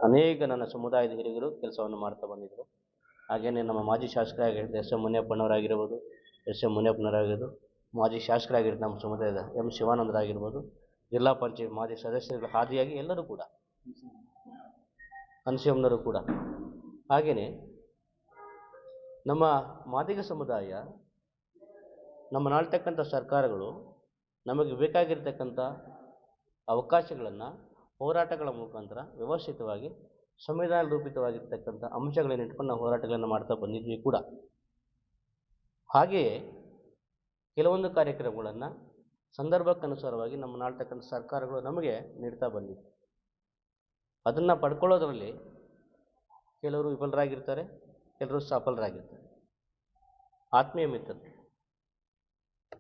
ಅನೇಕ ನನ್ನ ಸಮುದಾಯದ ಹಿರಿಯರು ಕೆಲಸವನ್ನು ಮಾಡ್ತಾ ಬಂದಿದ್ದರು. ಹಾಗೆಯೇ ನಮ್ಮ ಮಾಜಿ ಶಾಸಕರಾಗಿದ್ದ ಎಸ್ ಎಂ ಮುನಿಯಪ್ಪನವರಾಗಿರ್ಬೋದು, ಮಾಜಿ ಶಾಸಕರಾಗಿದ್ದ ನಮ್ಮ ಸಮುದಾಯದ ಎಂ ಶಿವಾನಂದರಾಗಿರ್ಬೋದು, ಜಿಲ್ಲಾ ಪಂಚಾಯತ್ ಮಾಜಿ ಸದಸ್ಯರುಗಳ ಹಾದಿಯಾಗಿ ಎಲ್ಲರೂ ಕೂಡ, ಹನ್ಸಿಯಮ್ಮನವರು ಕೂಡ. ಹಾಗೆಯೇ ನಮ್ಮ ಮಾದಿಗ ಸಮುದಾಯ, ನಮ್ಮ ನಾಳ್ತಕ್ಕಂಥ ಸರ್ಕಾರಗಳು ನಮಗೆ ಬೇಕಾಗಿರ್ತಕ್ಕಂಥ ಅವಕಾಶಗಳನ್ನು ಹೋರಾಟಗಳ ಮುಖಾಂತರ ವ್ಯವಸ್ಥಿತವಾಗಿ ಸಂವಿಧಾನ ರೂಪಿತವಾಗಿರ್ತಕ್ಕಂಥ ಅಂಶಗಳನ್ನು ಇಟ್ಕೊಂಡು ನಾವು ಹೋರಾಟಗಳನ್ನು ಮಾಡ್ತಾ ಬಂದಿದ್ವಿ ಕೂಡ. ಹಾಗೆಯೇ ಕೆಲವೊಂದು ಕಾರ್ಯಕ್ರಮಗಳನ್ನು ಸಂದರ್ಭಕ್ಕನುಸಾರವಾಗಿ ನಮ್ಮ ನಾಳ್ತಕ್ಕಂಥ ಸರ್ಕಾರಗಳು ನಮಗೆ ನೀಡ್ತಾ ಬಂದಿವೆ. ಅದನ್ನು ಪಡ್ಕೊಳ್ಳೋದ್ರಲ್ಲಿ ಕೆಲವರು ವಿಫಲರಾಗಿರ್ತಾರೆ, ಕೆಲವರು ಸಫಲರಾಗಿರ್ತಾರೆ. ಆತ್ಮೀಯ ಮಿತ್ರರು,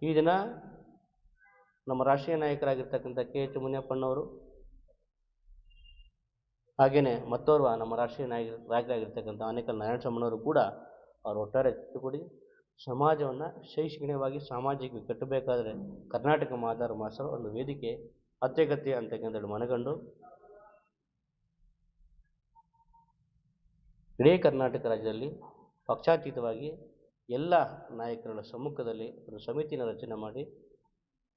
ಈ ದಿನ ನಮ್ಮ ರಾಷ್ಟ್ರೀಯ ನಾಯಕರಾಗಿರ್ತಕ್ಕಂಥ KH ಮುನಿಯಪ್ಪನವರು, ಹಾಗೆಯೇ ಮತ್ತೋರ್ವ ನಮ್ಮ ರಾಷ್ಟ್ರೀಯ ನಾಯಕರಾಗಿರ್ತಕ್ಕಂಥ ಆನೇಕಲ್ ನಾರಾಯಣಸ್ವಾಮಿಯವರು ಕೂಡ ಅವರು ಒಟ್ಟಾರೆ ಜೊತೆಗೂಡಿ ಸಮಾಜವನ್ನು ಶೈಕ್ಷಣಿಕವಾಗಿ ಸಾಮಾಜಿಕವಾಗಿ ಕಟ್ಟಬೇಕಾದರೆ ಕರ್ನಾಟಕ ಮಾದಾರ ಮಹಾಸಭಾ ಒಂದು ವೇದಿಕೆ ಅತ್ಯಗತ್ಯ ಅಂತಕ್ಕಂಥದ್ದು ಮನಗಂಡು ಇಡೀ ಕರ್ನಾಟಕ ರಾಜ್ಯದಲ್ಲಿ ಪಕ್ಷಾತೀತವಾಗಿ ಎಲ್ಲ ನಾಯಕರ ಸಮ್ಮುಖದಲ್ಲಿ ಒಂದು ಸಮಿತಿಯನ್ನು ರಚನೆ ಮಾಡಿ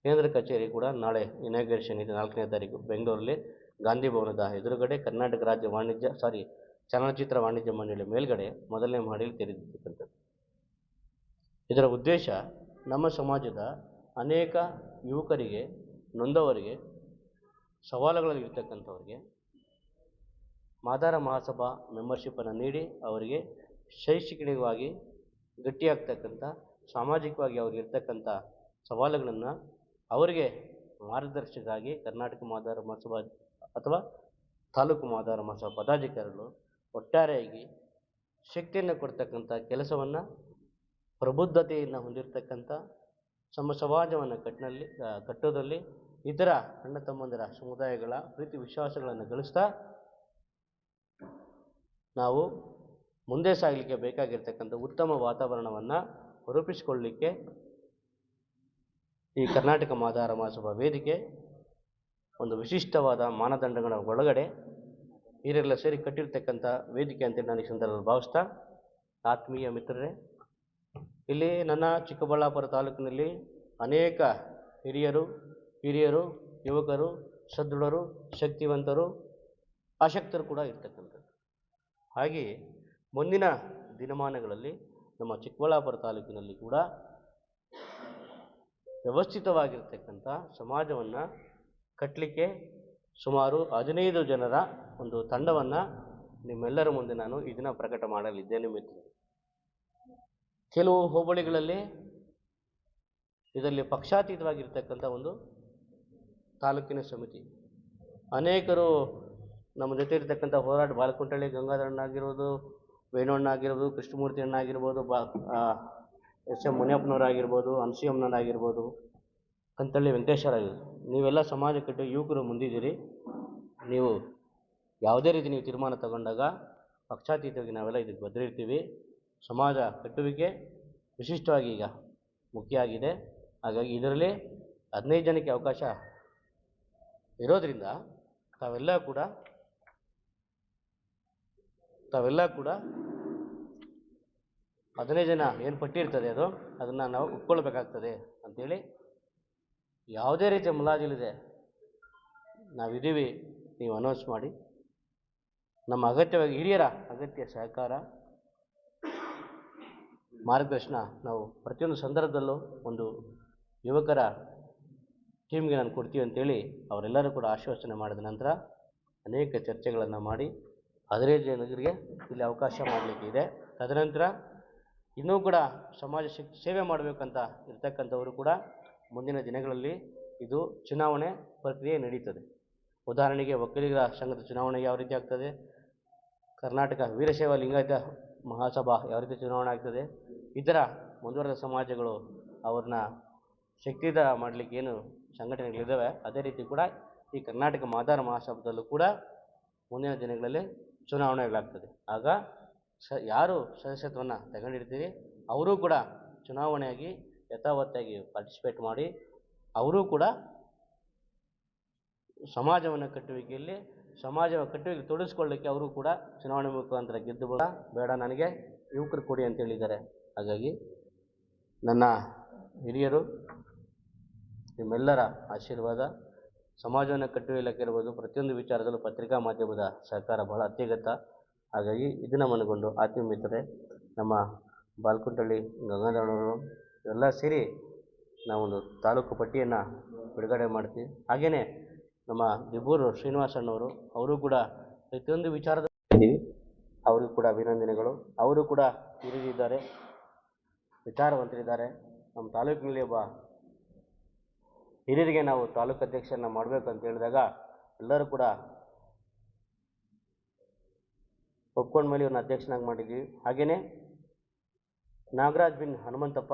ಕೇಂದ್ರ ಕಚೇರಿ ಕೂಡ ನಾಳೆ ಇನಾಗ್ರೇಷನ್ ಇದೆ 4ನೇ ತಾರೀಕು ಬೆಂಗಳೂರಲ್ಲಿ ಗಾಂಧಿ ಭವನದ ಎದುರುಗಡೆ ಕರ್ನಾಟಕ ರಾಜ್ಯ ಚಲನಚಿತ್ರ ವಾಣಿಜ್ಯ ಮಂಡಳಿ ಮೇಲ್ಗಡೆ ಮೊದಲನೇ ಮಹಡಿಯಲ್ಲಿ ತೆರೆದಿರ್ತಕ್ಕಂಥದ್ದು. ಇದರ ಉದ್ದೇಶ ನಮ್ಮ ಸಮಾಜದ ಅನೇಕ ಯುವಕರಿಗೆ, ನೊಂದವರಿಗೆ, ಸವಾಲುಗಳಲ್ಲಿ ಇರ್ತಕ್ಕಂಥವ್ರಿಗೆ ಮಾದಾರ ಮಹಾಸಭಾ ಮೆಂಬರ್ಶಿಪ್ಪನ್ನು ನೀಡಿ ಅವರಿಗೆ ಶೈಕ್ಷಣಿಕವಾಗಿ ಗಟ್ಟಿಯಾಗ್ತಕ್ಕಂಥ, ಸಾಮಾಜಿಕವಾಗಿ ಅವ್ರಿಗೆ ಇರ್ತಕ್ಕಂಥ ಸವಾಲುಗಳನ್ನು ಅವರಿಗೆ ಮಾರ್ಗದರ್ಶಕರಾಗಿ ಕರ್ನಾಟಕ ಮಾದಾರ ಮಹಾಸಭಾ ಅಥವಾ ತಾಲೂಕು ಮಾದಾರ ಮಹಾಸಭಾ ಪದಾಧಿಕಾರಿಗಳು ಒಟ್ಟಾರೆಯಾಗಿ ಶಕ್ತಿಯನ್ನು ಕೊಡ್ತಕ್ಕಂಥ ಕೆಲಸವನ್ನು, ಪ್ರಬುದ್ಧತೆಯನ್ನು ಹೊಂದಿರತಕ್ಕಂಥ ಸಮಾಜವನ್ನು ಕಟ್ಟೋದ್ರಲ್ಲಿ ಇತರ ಅಣ್ಣ ತಮ್ಮಂದಿರ ಸಮುದಾಯಗಳ ಪ್ರೀತಿ ವಿಶ್ವಾಸಗಳನ್ನು ಗಳಿಸ್ತಾ ನಾವು ಮುಂದೆ ಸಾಗಲಿಕ್ಕೆ ಬೇಕಾಗಿರ್ತಕ್ಕಂಥ ಉತ್ತಮ ವಾತಾವರಣವನ್ನು ರೂಪಿಸಿಕೊಳ್ಳಲಿಕ್ಕೆ ಈ ಕರ್ನಾಟಕ ಮಾದಾರ ಮಹಾಸಭಾ ವೇದಿಕೆ ಒಂದು ವಿಶಿಷ್ಟವಾದ ಮಾನದಂಡಗಳ ಒಳಗಡೆ ಹಿರಿಯರೆಲ್ಲ ಸೇರಿ ಕಟ್ಟಿರ್ತಕ್ಕಂಥ ವೇದಿಕೆ ಅಂತ ನಾನು ಈ ಸಂದರ್ಭದಲ್ಲಿ ಭಾವಿಸ್ತಾ, ಆತ್ಮೀಯ ಮಿತ್ರರೇ, ಇಲ್ಲಿ ನನ್ನ ಚಿಕ್ಕಬಳ್ಳಾಪುರ ತಾಲೂಕಿನಲ್ಲಿ ಅನೇಕ ಹಿರಿಯರು, ಯುವಕರು, ಸದೃಢರು, ಶಕ್ತಿವಂತರು, ಆಸಕ್ತರು ಕೂಡ ಇರ್ತಕ್ಕಂಥದ್ದು. ಹಾಗೆಯೇ ಮುಂದಿನ ದಿನಮಾನಗಳಲ್ಲಿ ನಮ್ಮ ಚಿಕ್ಕಬಳ್ಳಾಪುರ ತಾಲೂಕಿನಲ್ಲಿ ಕೂಡ ವ್ಯವಸ್ಥಿತವಾಗಿರ್ತಕ್ಕಂಥ ಸಮಾಜವನ್ನು ಕಟ್ಟಲಿಕ್ಕೆ ಸುಮಾರು 15 ಜನರ ಒಂದು ತಂಡವನ್ನು ನಿಮ್ಮೆಲ್ಲರ ಮುಂದೆ ನಾನು ಈ ದಿನ ಪ್ರಕಟ ಮಾಡಲಿದ್ದೇನೆ ಮಿತ್ರರು. ಕೆಲವು ಹೋಬಳಿಗಳಲ್ಲಿ ಇದರಲ್ಲಿ ಪಕ್ಷಾತೀತವಾಗಿರ್ತಕ್ಕಂಥ ಒಂದು ತಾಲೂಕಿನ ಸಮಿತಿ, ಅನೇಕರು ನಮ್ಮ ಜೊತೆ ಇರ್ತಕ್ಕಂಥ ಹೋರಾಟ ಬಾಲಕುಂಟಳ್ಳಿ ಗಂಗಾಧರಣ್ಣ ಆಗಿರ್ಬೋದು, ವೇಣುವಣ್ಣ ಆಗಿರ್ಬೋದು, ಕೃಷ್ಣಮೂರ್ತಿ ಅಣ್ಣ ಆಗಿರ್ಬೋದು, ಎಸ್ ಎಂ ಮುನಿಯಪ್ಪನವರಾಗಿರ್ಬೋದು, ಹನ್ಸಿಯಮ್ಮನವರಾಗಿರ್ಬೋದು, ಕಂತಳ್ಳಿ ವೆಂಕಟೇಶ್ವರಾಗಿರ್ಬೋದು, ನೀವೆಲ್ಲ ಸಮಾಜ ಕಟ್ಟು ಯುವಕರು ಮುಂದಿದ್ದೀರಿ. ನೀವು ಯಾವುದೇ ರೀತಿ ನೀವು ತೀರ್ಮಾನ ತಗೊಂಡಾಗ ಪಕ್ಷಾತೀತವಾಗಿ ನಾವೆಲ್ಲ ಇದಕ್ಕೆ ಬದ್ಧರಿರ್ತೀವಿ. ಸಮಾಜ ಕಟ್ಟುವಿಕೆ ವಿಶಿಷ್ಟವಾಗಿ ಈಗ ಮುಖ್ಯ ಆಗಿದೆ. ಹಾಗಾಗಿ ಇದರಲ್ಲಿ 15 ಜನಕ್ಕೆ ಅವಕಾಶ ಇರೋದರಿಂದ ತಾವೆಲ್ಲ ಕೂಡ 15 ಜನ ಏನು ಪಟ್ಟಿರ್ತದೆ ಅದನ್ನು ನಾವು ಒಪ್ಕೊಳ್ಬೇಕಾಗ್ತದೆ ಅಂಥೇಳಿ ಯಾವುದೇ ರೀತಿಯ ಮುಲಾಜಿಲ್ಲದೆ ನಾವಿದ್ದೀವಿ, ನೀವು ಅನೌನ್ಸ್ ಮಾಡಿ. ನಮ್ಮ ಅಗತ್ಯವಾಗಿ ಹಿರಿಯರ ಅಗತ್ಯ ಸಹಕಾರ, ಮಾರ್ಗದರ್ಶನ ನಾವು ಪ್ರತಿಯೊಂದು ಸಂದರ್ಭದಲ್ಲೂ ಒಂದು ಯುವಕರ ಟೀಮ್ಗೆ ನಾನು ಕೊಡ್ತೀವಿ ಅಂತೇಳಿ ಅವರೆಲ್ಲರೂ ಕೂಡ ಆಶ್ವಾಸನೆ ಮಾಡಿದ ನಂತರ ಅನೇಕ ಚರ್ಚೆಗಳನ್ನು ಮಾಡಿ 15 ಜನರಿಗೆ ಇಲ್ಲಿ ಅವಕಾಶ ಮಾಡಲಿಕ್ಕೆ ಇದೆ. ತದನಂತರ ಇನ್ನೂ ಕೂಡ ಸಮಾಜ ಸೇವೆ ಮಾಡಬೇಕಂತ ಇರ್ತಕ್ಕಂಥವರು ಕೂಡ ಮುಂದಿನ ದಿನಗಳಲ್ಲಿ ಇದು ಚುನಾವಣೆ ಪ್ರಕ್ರಿಯೆ ನಡೀತದೆ. ಉದಾಹರಣೆಗೆ ಒಕ್ಕಲಿಗರ ಸಂಘದ ಚುನಾವಣೆ ಯಾವ ರೀತಿ ಆಗ್ತದೆ, ಕರ್ನಾಟಕ ವೀರಶೈವ ಲಿಂಗಾಯತ ಮಹಾಸಭಾ ಯಾವ ರೀತಿ ಚುನಾವಣೆ ಆಗ್ತದೆ, ಇತರ ಮುಂದುವರೆದ ಸಮಾಜಗಳು ಅವ್ರನ್ನ ಶಕ್ತಿಯುತ ಮಾಡಲಿಕ್ಕೆ ಏನು ಸಂಘಟನೆಗಳಿದ್ದಾವೆ ಅದೇ ರೀತಿ ಕೂಡ ಈ ಕರ್ನಾಟಕ ಮಾದಾರ ಮಹಾಸಭಾದಲ್ಲೂ ಕೂಡ ಮುಂದಿನ ದಿನಗಳಲ್ಲಿ ಚುನಾವಣೆಗಳಾಗ್ತದೆ. ಆಗ ಯಾರು ಸದಸ್ಯತ್ವವನ್ನು ತಗೊಂಡಿರ್ತೀರಿ ಅವರೂ ಕೂಡ ಚುನಾವಣೆಯಾಗಿ ಯಥಾವತ್ತಾಗಿ ಪಾರ್ಟಿಸಿಪೇಟ್ ಮಾಡಿ ಅವರೂ ಕೂಡ ಸಮಾಜವನ್ನು ಕಟ್ಟುವಿಕೆಯಲ್ಲಿ ಸಮಾಜ ಕಟ್ಟುವಿಗೆ ತೊಡಗಿಸ್ಕೊಳ್ಳಿಕ್ಕೆ ಅವರು ಕೂಡ ಚುನಾವಣೆ ಮುಖಾಂತರ ಗೆದ್ದು ಬೇಡ ನನಗೆ ಯುವಕರು ಕೊಡಿ ಅಂತ ಹೇಳಿದ್ದಾರೆ. ಹಾಗಾಗಿ ನನ್ನ ಹಿರಿಯರು ನಿಮ್ಮೆಲ್ಲರ ಆಶೀರ್ವಾದ, ಸಮಾಜವನ್ನು ಕಟ್ಟುವಿಕೆ ಇರ್ಬೋದು, ಪ್ರತಿಯೊಂದು ವಿಚಾರದಲ್ಲೂ ಪತ್ರಿಕಾ ಮಾಧ್ಯಮದ ಸಹಕಾರ ಬಹಳ ಅತ್ಯಗತ್ಯ. ಹಾಗಾಗಿ ಇದನ್ನು ಮನಗೊಂಡು ಆತ್ಮೀಯ ಮಿತ್ರರೇ, ನಮ್ಮ ಬಾಲ್ಕುಂಟಳ್ಳಿ ಗಂಗಾಧರನವರು ಎಲ್ಲ ಸೇರಿ ನಾವೊಂದು ತಾಲೂಕು ಪಟ್ಟಿಯನ್ನು ಬಿಡುಗಡೆ ಮಾಡ್ತೀವಿ. ಹಾಗೆಯೇ ನಮ್ಮ ದಿಬ್ಬೂರು ಶ್ರೀನಿವಾಸಣ್ಣವರು ಅವರು ಕೂಡ ಪ್ರತಿಯೊಂದು ವಿಚಾರದ ಅವರಿಗೂ ಕೂಡ ಅಭಿನಂದನೆಗಳು. ಅವರು ಕೂಡ ಹಿರಿದಿದ್ದಾರೆ, ವಿಚಾರವಂತರಿದ್ದಾರೆ. ನಮ್ಮ ತಾಲೂಕಿನಲ್ಲಿ ಒಬ್ಬ ಹಿರಿಯರಿಗೆ ನಾವು ತಾಲೂಕು ಅಧ್ಯಕ್ಷರನ್ನ ಮಾಡಬೇಕು ಅಂತ ಹೇಳಿದಾಗ ಎಲ್ಲರೂ ಕೂಡ ಒಪ್ಕೊಂಡ ಮೇಲೆ ಇವ್ರನ್ನ ಅಧ್ಯಕ್ಷನಾಗಿ ಮಾಡಿದ್ವಿ. ಹಾಗೆಯೇ ನಾಗರಾಜ್ ಬಿನ್ ಹನುಮಂತಪ್ಪ,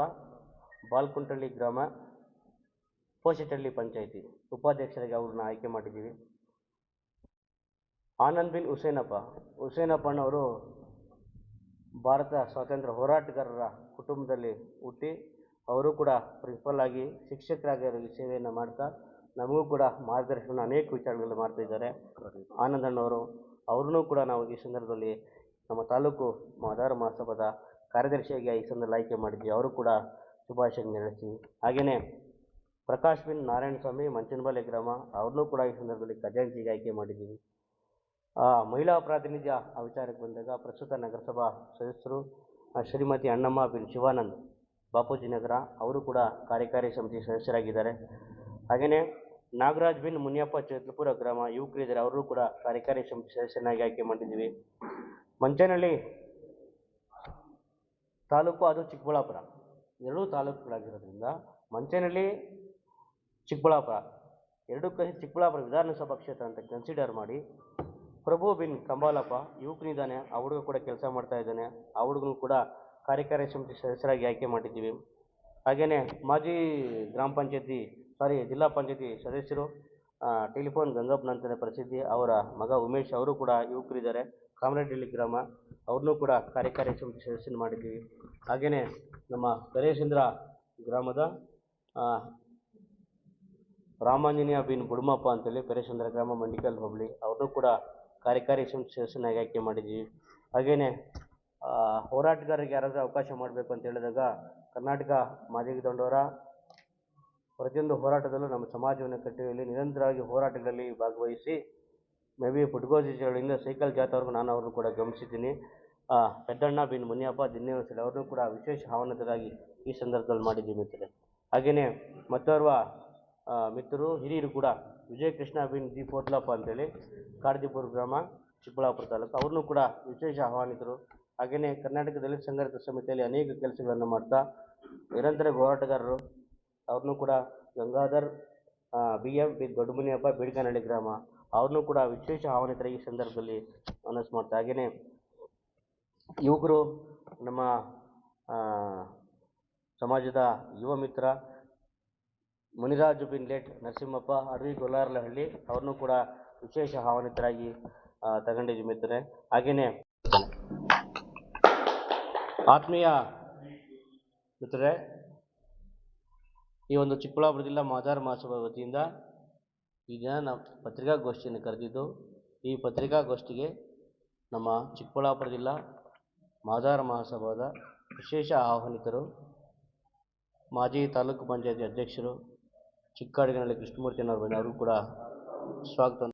ಬಾಲ್ಕುಂಟಳ್ಳಿ ಗ್ರಾಮ, ಪೋಷಟಳ್ಳಿ ಪಂಚಾಯಿತಿ ಉಪಾಧ್ಯಕ್ಷರಿಗೆ ಅವ್ರನ್ನ ಆಯ್ಕೆ ಮಾಡಿದ್ದೀವಿ. ಆನಂದ್ ಬಿನ್ ಹುಸೇನಪ್ಪನವರು ಭಾರತ ಸ್ವಾತಂತ್ರ್ಯ ಹೋರಾಟಗಾರರ ಕುಟುಂಬದಲ್ಲಿ ಹುಟ್ಟಿ ಅವರು ಕೂಡ ಪ್ರಿನ್ಸಿಪಲ್ ಆಗಿ ಶಿಕ್ಷಕರಾಗಿ ಸೇವೆಯನ್ನು ಮಾಡ್ತಾ ನಮಗೂ ಕೂಡ ಮಾರ್ಗದರ್ಶನ ಅನೇಕ ವಿಚಾರಗಳಲ್ಲಿ ಮಾಡ್ತಾಯಿದ್ದಾರೆ. ಆನಂದಣ್ಣವರು ಅವ್ರನ್ನೂ ಕೂಡ ನಾವು ಈ ಸಂದರ್ಭದಲ್ಲಿ ನಮ್ಮ ತಾಲೂಕು ಮಾದಾರ ಮಹಾಸಭಾದ ಕಾರ್ಯದರ್ಶಿಯಾಗಿ ಈ ಸಂದರ್ಭದಲ್ಲಿ ಆಯ್ಕೆ ಮಾಡಿದ್ವಿ. ಅವರು ಕೂಡ ಶುಭಾಶಯ ನಡೆಸ್ತೀವಿ. ಹಾಗೆಯೇ ಪ್ರಕಾಶ್ ಬಿನ್ ನಾರಾಯಣಸ್ವಾಮಿ, ಮಂಚನಬಾಲೆ ಗ್ರಾಮ, ಅವ್ರನ್ನೂ ಕೂಡ ಈ ಸಂದರ್ಭದಲ್ಲಿ ಖಜಾಂಚಿಗೆ ಆಯ್ಕೆ ಮಾಡಿದ್ದೀವಿ. ಮಹಿಳಾ ಪ್ರಾತಿನಿಧ್ಯ ಆ ವಿಚಾರಕ್ಕೆ ಬಂದಾಗ ಪ್ರಸ್ತುತ ನಗರಸಭಾ ಸದಸ್ಯರು ಶ್ರೀಮತಿ ಅಣ್ಣಮ್ಮ ಬಿನ್ ಶಿವಾನಂದ್, ಬಾಪೂಜಿ ನಗರ, ಅವರು ಕೂಡ ಕಾರ್ಯಕಾರಿ ಸಮಿತಿ ಸದಸ್ಯರಾಗಿದ್ದಾರೆ. ಹಾಗೆಯೇ ನಾಗರಾಜ್ ಬಿನ್ ಮುನಿಯಪ್ಪ, ಚೇತ್ಲಪುರ ಗ್ರಾಮ, ಯುವಕರಿದ್ದಾರೆ, ಅವರು ಕೂಡ ಕಾರ್ಯಕಾರಿ ಸಮಿತಿ ಸದಸ್ಯನಾಗಿ ಆಯ್ಕೆ ಮಾಡಿದ್ದೀವಿ. ಮಂಚನಹಳ್ಳಿ ತಾಲೂಕು, ಅದು ಚಿಕ್ಕಬಳ್ಳಾಪುರ, ಎರಡೂ ತಾಲೂಕುಗಳಾಗಿರೋದ್ರಿಂದ ಮಂಚನಹಳ್ಳಿ, ಚಿಕ್ಕಬಳ್ಳಾಪುರ ಎರಡೂ ಚಿಕ್ಕಬಳ್ಳಾಪುರ ವಿಧಾನಸಭಾ ಕ್ಷೇತ್ರ ಅಂತ ಕನ್ಸಿಡರ್ ಮಾಡಿ ಪ್ರಭು ಬಿನ್ ಕಂಬಾಲಪ್ಪ ಯುವಕನಿದ್ದಾನೆ, ಆ ಹುಡುಗ ಕೂಡ ಕೆಲಸ ಮಾಡ್ತಾ ಇದ್ದಾನೆ, ಆ ಹುಡುಗನು ಕೂಡ ಕಾರ್ಯಕಾರಿ ಸಮಿತಿ ಸದಸ್ಯರಾಗಿ ಆಯ್ಕೆ ಮಾಡಿದ್ದೀವಿ. ಹಾಗೆಯೇ ಮಾಜಿ ಜಿಲ್ಲಾ ಪಂಚಾಯತಿ ಸದಸ್ಯರು ಟೆಲಿಫೋನ್ ಗಂಗಪ್ಪನ ಅಂತಲೇ ಪ್ರಸಿದ್ಧಿ, ಅವರ ಮಗ ಉಮೇಶ್, ಅವರು ಕೂಡ ಯುವಕರಿದ್ದಾರೆ, ಕಾಮರೆಡ್ಡಿ ಗ್ರಾಮ, ಅವ್ರನ್ನೂ ಕೂಡ ಕಾರ್ಯಕಾರಿ ಸಮಿತಿ ಸದಸ್ಯನ ಮಾಡಿದ್ದೀವಿ. ಹಾಗೆಯೇ ನಮ್ಮ ಕರೇಶಂದ್ರ ಗ್ರಾಮದ ರಾಮಾಂಜನೇಯ ಬಿನ್ ಬುಡುಮಪ್ಪ ಅಂತೇಳಿ ಕರೇಶಂದ್ರ ಗ್ರಾಮ, ಮಂಡಿಕಲ್ ಹೋಬಳಿ, ಅವ್ರನ್ನೂ ಕೂಡ ಕಾರ್ಯಕಾರಿ ಸಮಿತಿ ಸದಸ್ಯನಾಗಿ ಆಯ್ಕೆ ಮಾಡಿದ್ದೀವಿ. ಹಾಗೆಯೇ ಹೋರಾಟಗಾರರಿಗೆ ಯಾರಾದರೂ ಅವಕಾಶ ಮಾಡಬೇಕು ಅಂತ ಹೇಳಿದಾಗ ಕರ್ನಾಟಕ ಮಾದಿಗ ದಂಡೋರ ಪ್ರತಿಯೊಂದು ಹೋರಾಟದಲ್ಲೂ ನಮ್ಮ ಸಮಾಜವನ್ನು ಕಟ್ಟುವಲ್ಲಿ ನಿರಂತರವಾಗಿ ಹೋರಾಟಗಳಲ್ಲಿ ಭಾಗವಹಿಸಿ ಪುಟ್ಗೋಜಿ ಚಳವಳಿಯಿಂದ ಸೈಕಲ್ ಜಾಥಾವರೆಗೂ ನಾನು ಅವ್ರನ್ನೂ ಕೂಡ ಗಮನಿಸಿದ್ದೀನಿ. ಪೆದ್ದಣ್ಣ ಬಿನ್ ಮುನಿಯಪ್ಪ, ದಿನ್ನೇವಸಲಿ, ಅವ್ರನ್ನೂ ಕೂಡ ವಿಶೇಷ ಆಹ್ವಾನಿತರಾಗಿ ಈ ಸಂದರ್ಭದಲ್ಲಿ ಮಾಡಿದ್ದೀವಿ ಮಿತ್ರರೆ. ಹಾಗೆಯೇ ಮತ್ತೋರ್ವ ಮಿತ್ರರು ಹಿರಿಯರು ಕೂಡ ವಿಜಯಕೃಷ್ಣ ಬಿನ್ ದಿ ಪೋಟ್ಲಪ್ಪ ಅಂತೇಳಿ ಕಾಡದಿಬ್ಬೂರು ಗ್ರಾಮ, ಚಿಕ್ಕಬಳ್ಳಾಪುರ ತಾಲೂಕು, ಅವ್ರನ್ನೂ ಕೂಡ ವಿಶೇಷ ಆಹ್ವಾನಿತರು. ಹಾಗೆಯೇ ಕರ್ನಾಟಕ ದಲಿತ ಸಂಘರ್ಷ ಸಮಿತಿಯಲ್ಲಿ ಅನೇಕ ಕೆಲಸಗಳನ್ನು ಮಾಡ್ತಾ ನಿರಂತರ ಹೋರಾಟಗಾರರು, ಅವ್ರನ್ನೂ ಕೂಡ ಗಂಗಾಧರ್ BM ಬಿ ದೊಡ್ಡಮುನಿಯಪ್ಪ, ಬೀಡ್ಕನಹಳ್ಳಿ ಗ್ರಾಮ, ಅವ್ರನ್ನೂ ಕೂಡ ವಿಶೇಷ ಆಹ್ವಾನಿತರಾಗಿ ಈ ಸಂದರ್ಭದಲ್ಲಿ ಅನೌನ್ಸ್ ಮಾಡ್ತಾ. ಹಾಗೆಯೇ ಯುವಕರು ನಮ್ಮ ಸಮಾಜದ ಯುವ ಮಿತ್ರ ಮುನಿರಾಜು ಬಿನ್ ಲೇಟ್ ನರಸಿಂಹಪ್ಪ, ಅಡವಿ ಗೊಲ್ಲಾರಲಹಳ್ಳಿ, ಅವ್ರನ್ನೂ ಕೂಡ ವಿಶೇಷ ಆಹ್ವಾನಿತರಾಗಿ ತಗೊಂಡಿದ್ದೀವಿ ಮಿತ್ರರೆ. ಹಾಗೆಯೇ ಆತ್ಮೀಯ ಮಿತ್ರರೆ, ಈ ಒಂದು ಚಿಕ್ಕಬಳ್ಳಾಪುರ ಜಿಲ್ಲಾ ಮಾದಾರ ಮಹಾಸಭಾ ವತಿಯಿಂದ ಈ ದಿನ ನಾವು ಪತ್ರಿಕಾಗೋಷ್ಠಿಯನ್ನು ಕರೆದಿದ್ದು, ಈ ಪತ್ರಿಕಾಗೋಷ್ಠಿಗೆ ನಮ್ಮ ಚಿಕ್ಕಬಳ್ಳಾಪುರ ಜಿಲ್ಲಾ ಮಾದಾರ ಮಹಾಸಭಾದ ವಿಶೇಷ ಆಹ್ವಾನಿತರು, ಮಾಜಿ ತಾಲೂಕು ಪಂಚಾಯತಿ ಅಧ್ಯಕ್ಷರು ಚಿಕ್ಕಾಡಿಗನಹಳ್ಳಿ ಕೃಷ್ಣಮೂರ್ತಿಯವರು ಕೂಡ ಸ್ವಾಗತ.